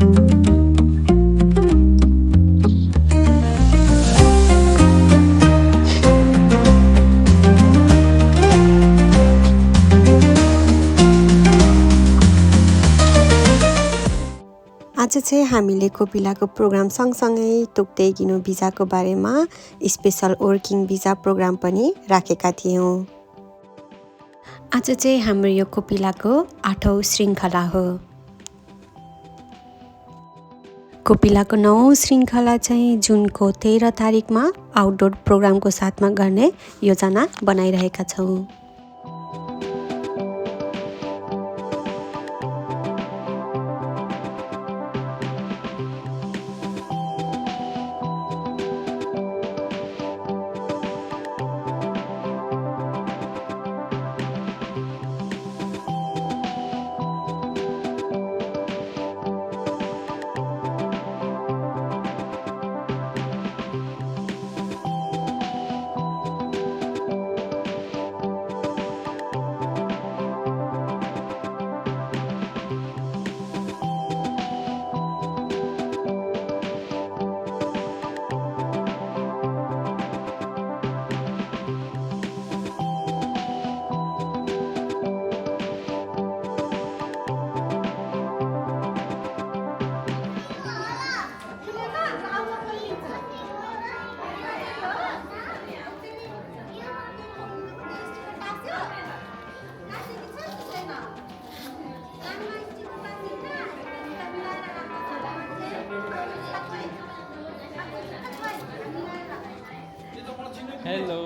आज चाहिँ हामीले कोपिलाको प्रोग्राम सँगसँगै तोक्दै किनु भिजाको बारेमा स्पेशल वर्किङ भिजा प्रोग्राम पनि राखेका थियौँ। आज चाहिँ हाम्रो यो कोपिलाको 8औं श्रृङ्खला हो। कोपिलाको 9औं श्रृङ्खला चाहिँ जुनको 13 तारिकमा आउटडोर प्रोग्रामको साथमा गर्ने योजना बनाइरहेका छौँ। Hello.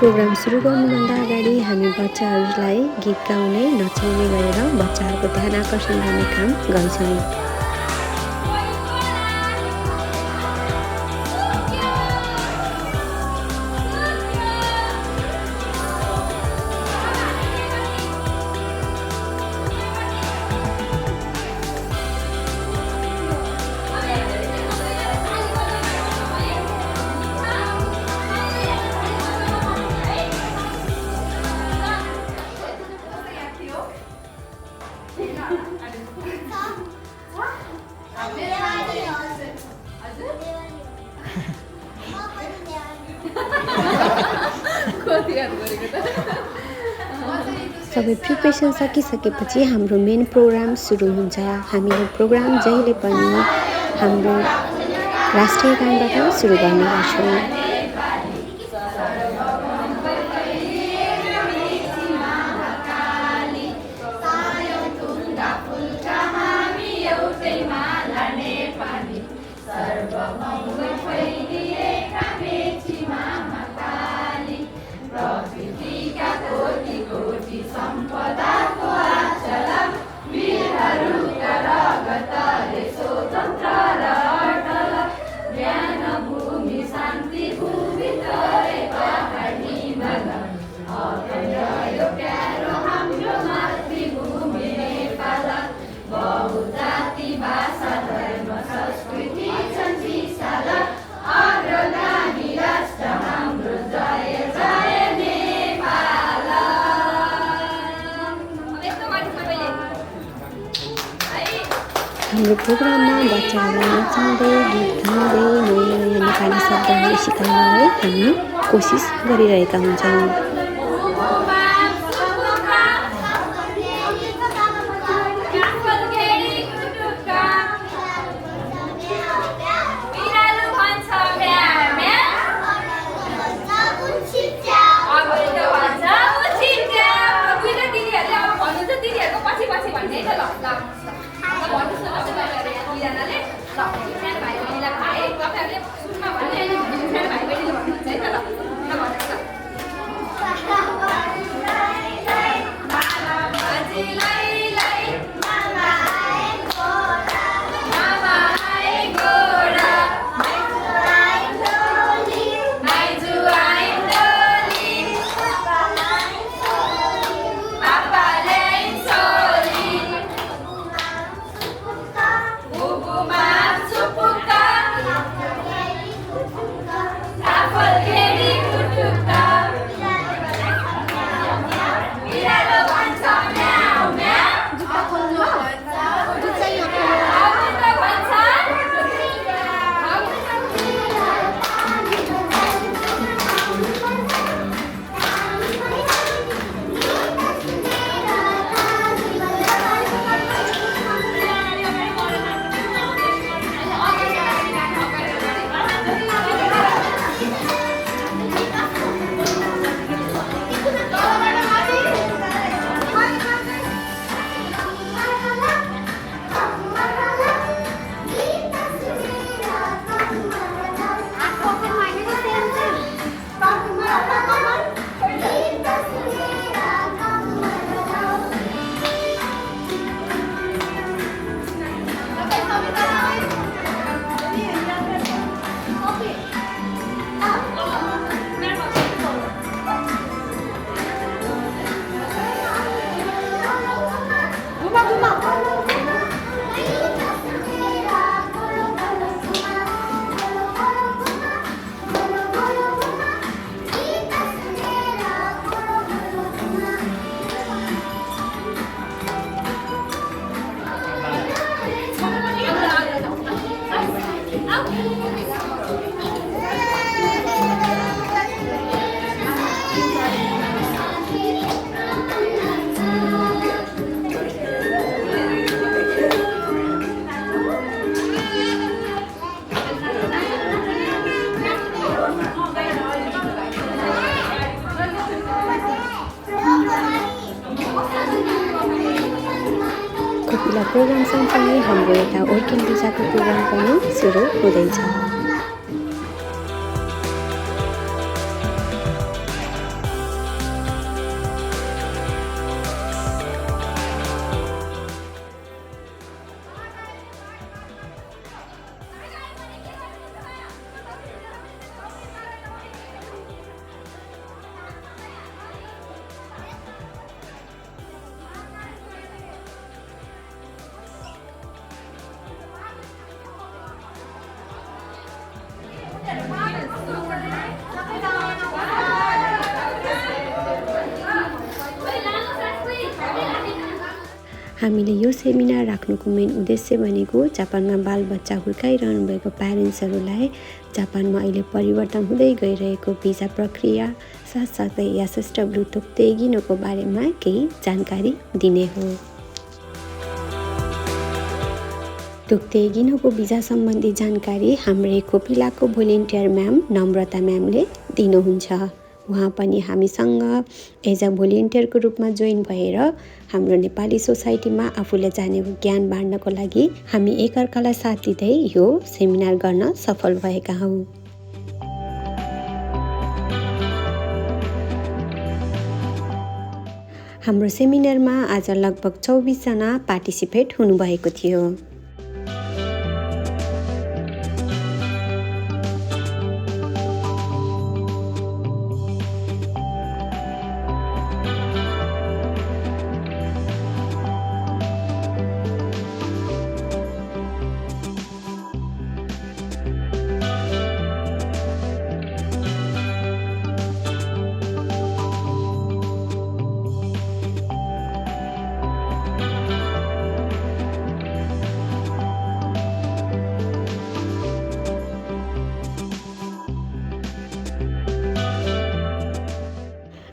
प्रोग्राम सुरु गर्नुभन्दा अगाडि हामी बच्चाहरूलाई गीत गाउने नचाउने गरेर बच्चाहरूको ध्यान आकर्षण गर्ने काम गर्छौँ। सबै प्रिपरेसन सकिसकेपछि हाम्रो मेन प्रोग्राम सुरु हुन्छ। हामीले प्रोग्राम जहिले पनि हाम्रो राष्ट्रिय गानबाट सुरु गर्ने गर्छौँ। हाम्रो प्रोग्राममा बच्चाहरूलाई नचाउँदै गीत गाउँदै नयाँ नयाँ नेपाली शब्दहरू सिकाउनलाई हामी कोसिस गरिरहेका हुन्छौँ। प्रोग्राम सँगसँगै हाम्रो एउटा वर्किङ भिजाको प्रोग्राम पनि सुरु हुँदैछ। हामीले यो सेमिनार राख्नुको मेन उद्देश्य भनेको जापानमा बालबच्चा हुर्काइरहनु भएको प्यारेन्ट्सहरूलाई जापानमा अहिले परिवर्तन हुँदै गइरहेको भिजा प्रक्रिया साथसाथै यासएसडब्ल्यू तोक्ते गिनोको बारेमा केही जानकारी दिने हो। तोक्ते गिनोको भिजा सम्बन्धी जानकारी हाम्रो कोपिलाको भोलिन्टियर म्याम नम्रता म्यामले दिनुहुन्छ। उहाँ पनि हामीसँग एज अ भोलिन्टियरको रूपमा जोइन भएर हाम्रो नेपाली सोसाइटीमा आफूले जानेको ज्ञान बाँड्नको लागि हामी एकअर्कालाई साथ दिँदै यो सेमिनार गर्न सफल भएका हौँ। हाम्रो सेमिनारमा आज लगभग 24 जना पार्टिसिपेट हुनुभएको थियो।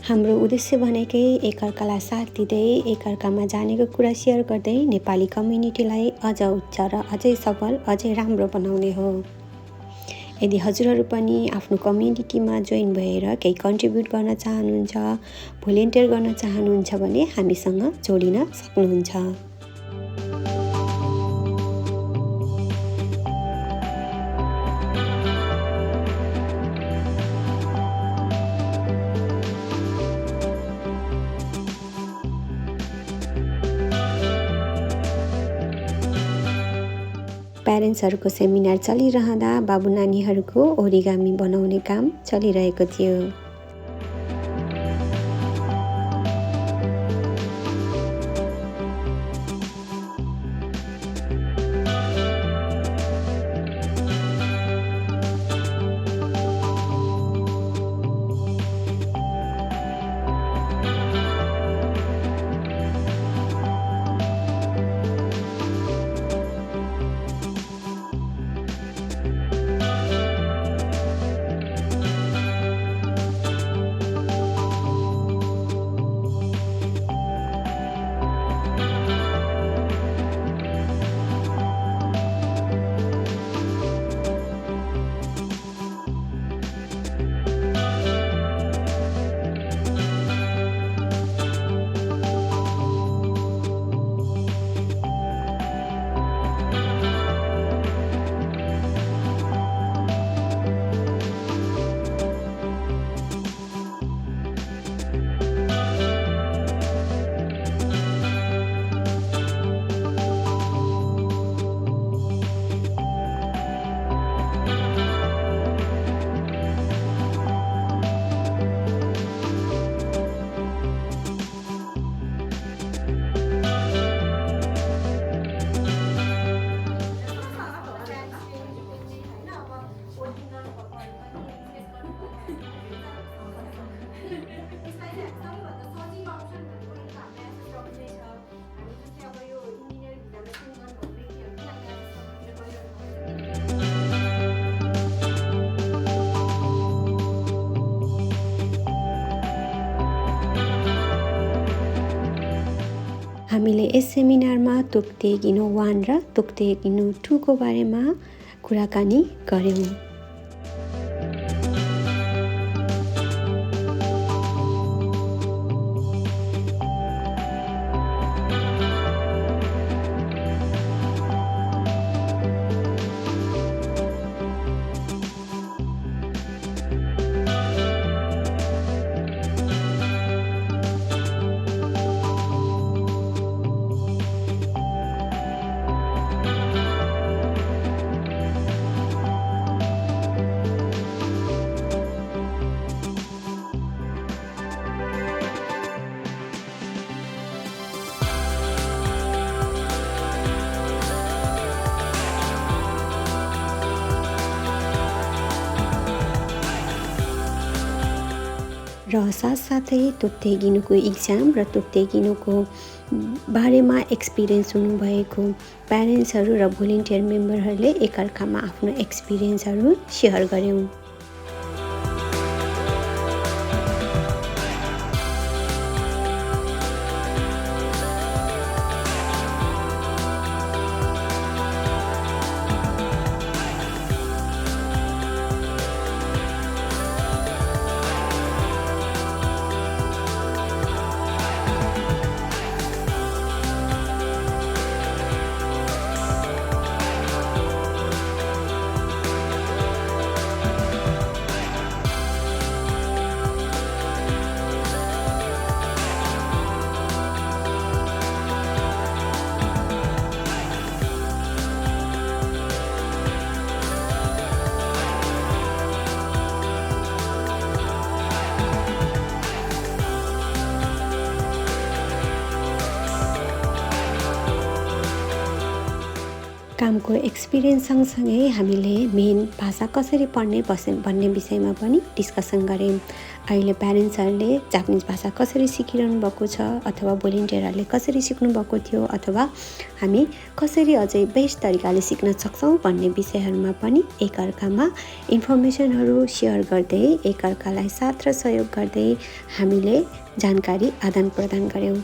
हाम्रो उद्देश्य भनेकै एकअर्कालाई साथ दिँदै एकअर्कामा जानेको कुरा सेयर गर्दै नेपाली कम्युनिटीलाई अझ उच्च र अझै सबल अझै राम्रो बनाउने हो। यदि हजुरहरू पनि आफ्नो कम्युनिटीमा जोइन भएर केही कन्ट्रिब्युट गर्न चाहनुहुन्छ, भोलिन्टियर गर्न चाहनुहुन्छ भने हामीसँग जोडिन सक्नुहुन्छ। प्यारेन्ट्सहरूको सेमिनार चलिरहँदा बाबु नानीहरूको ओरिगामी बनाउने काम चलिरहेको थियो। हामीले यस सेमिनारमा तोक्ते गिनो 1 र तोक्ते गिनो 2 को बारेमा कुराकानी गर्यौं। र साथसाथै तोक्ते गिनुको इक्जाम र तोक्ते गिनुको बारेमा एक्सपिरियन्स हुनुभएको प्यारेन्ट्सहरू र भोलिन्टियर मेम्बरहरूले एकअर्कामा आफ्नो एक्सपिरियन्सहरू सेयर गर्यौँ। कामको एक्सपिरियन्स सँगसँगै हामीले मेन भाषा कसरी पढ्ने भन्ने विषयमा पनि डिस्कसन गऱ्यौँ। अहिले प्यारेन्ट्सहरूले जापानिज भाषा कसरी सिकिरहनु भएको छ अथवा भोलिन्टियरहरूले कसरी सिक्नु भएको थियो अथवा हामी कसरी अझै बेस्ट तरिकाले सिक्न सक्छौँ भन्ने विषयहरूमा पनि एकअर्कामा इन्फर्मेसनहरू सेयर गर्दै एकअर्कालाई साथ र सहयोग गर्दै हामीले जानकारी आदान प्रदान गऱ्यौँ।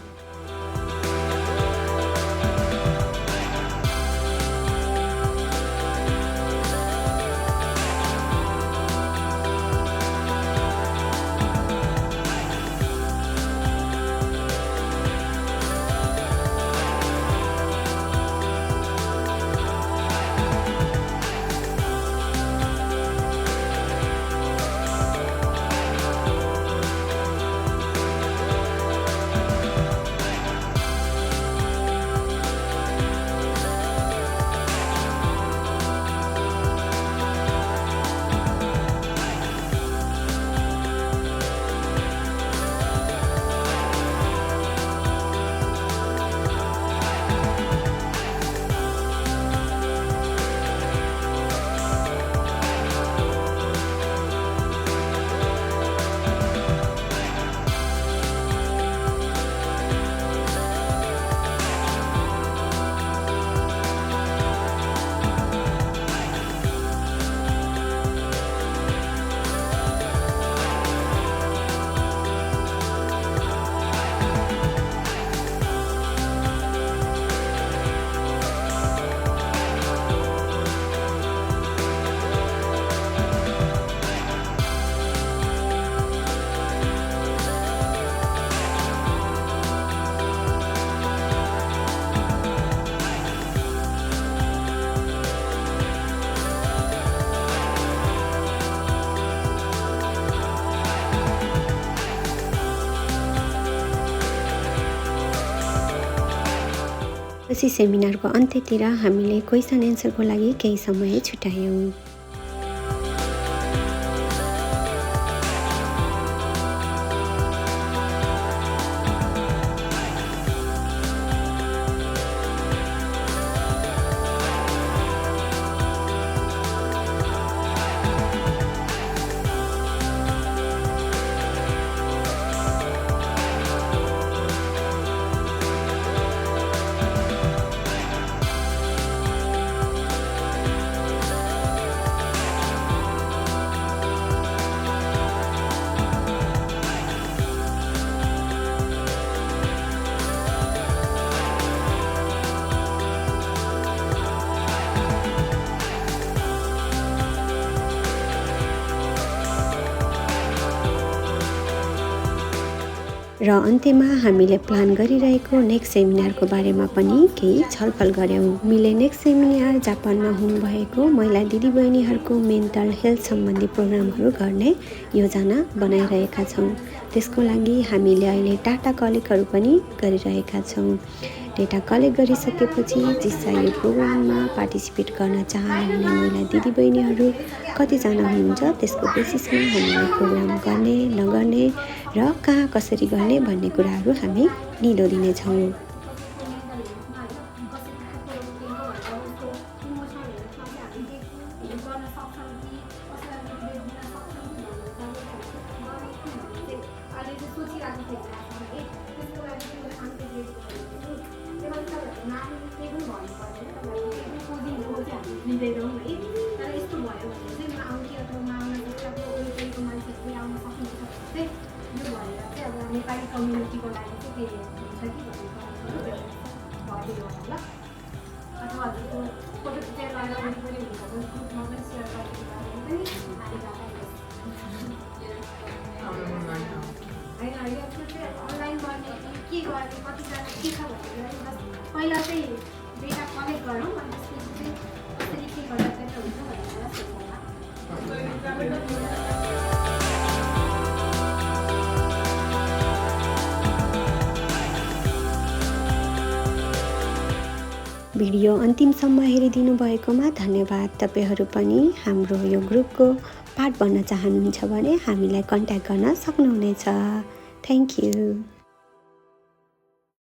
पछि सेमिनारको अन्त्यतिर हामीले क्वेसन एन्सरको लागि केही समय छुट्यायौँ। र अन्त्यमा हामीले प्लान गरिरहेको नेक्स्ट सेमिनारको बारेमा पनि केही छलफल गऱ्यौँ। हामीले नेक्स्ट सेमिनार जापानमा हुनुभएको महिला दिदीबहिनीहरूको मेन्टल हेल्थ सम्बन्धी प्रोग्रामहरू गर्ने योजना बनाइरहेका छौँ। त्यसको लागि हामीले अहिले डाटा कलेक्टहरू पनि गरिरहेका छौँ। डेटा कलेक्ट गरिसकेपछि जिस्सा यो प्रोग्राममा पार्टिसिपेट गर्न चाहनुहुने महिला दिदीबहिनीहरू कतिजना हुनुहुन्छ त्यसको बेसिसमा हामीले प्रोग्राम गर्ने नगर्ने र कहाँ कसरी गर्ने भन्ने कुराहरू हामी निदो दिनेछौँ। गरिरहेको थियो क्लासमा त्यसको लागि चाहिँ मैले अन्तिम त्यो पनि तपाईँहरूको नाम केही पनि भन्नु पर्दैन तपाईँहरूको कोचिङको चाहिँ हामी लिँदैनौँ है तर यस्तो भयो भने चाहिँ आउँथ्यो अथवा आउन सक्छ वरिपरिको मान्छेहरू आउन सक्नुहुन्छ भने चाहिँ यो भएर चाहिँ अब नेपाली कम्युनिटीको लागि चाहिँ केही हुन्छ कि भन्ने भइदिनु होला ल अथवा हजुरको फोटो खिचेर लगाएर वरिपरि हुन्छ भने ग्रुपमा पनि सेयर गरिदिनु भयो भने पनि हामी होइन यो चाहिँ अनलाइन गर्ने के गर्ने कतिजना के छ भनेर बस पहिला चाहिँ डेटा कलेक्ट गरौँ अनि त्यसपछि चाहिँ कसरी के गर्दा चाहिँ हुन्छ भनेर सोचौँला भिडियो अन्तिमसम्म हेरिदिनु भएकोमा धन्यवाद। तपाईहरू पनि हाम्रो यो ग्रुपको पार्ट बन्न चाहनुहुन्छ भने हामीलाई कन्ट्याक्ट गर्न सक्नुहुनेछ। Thank you.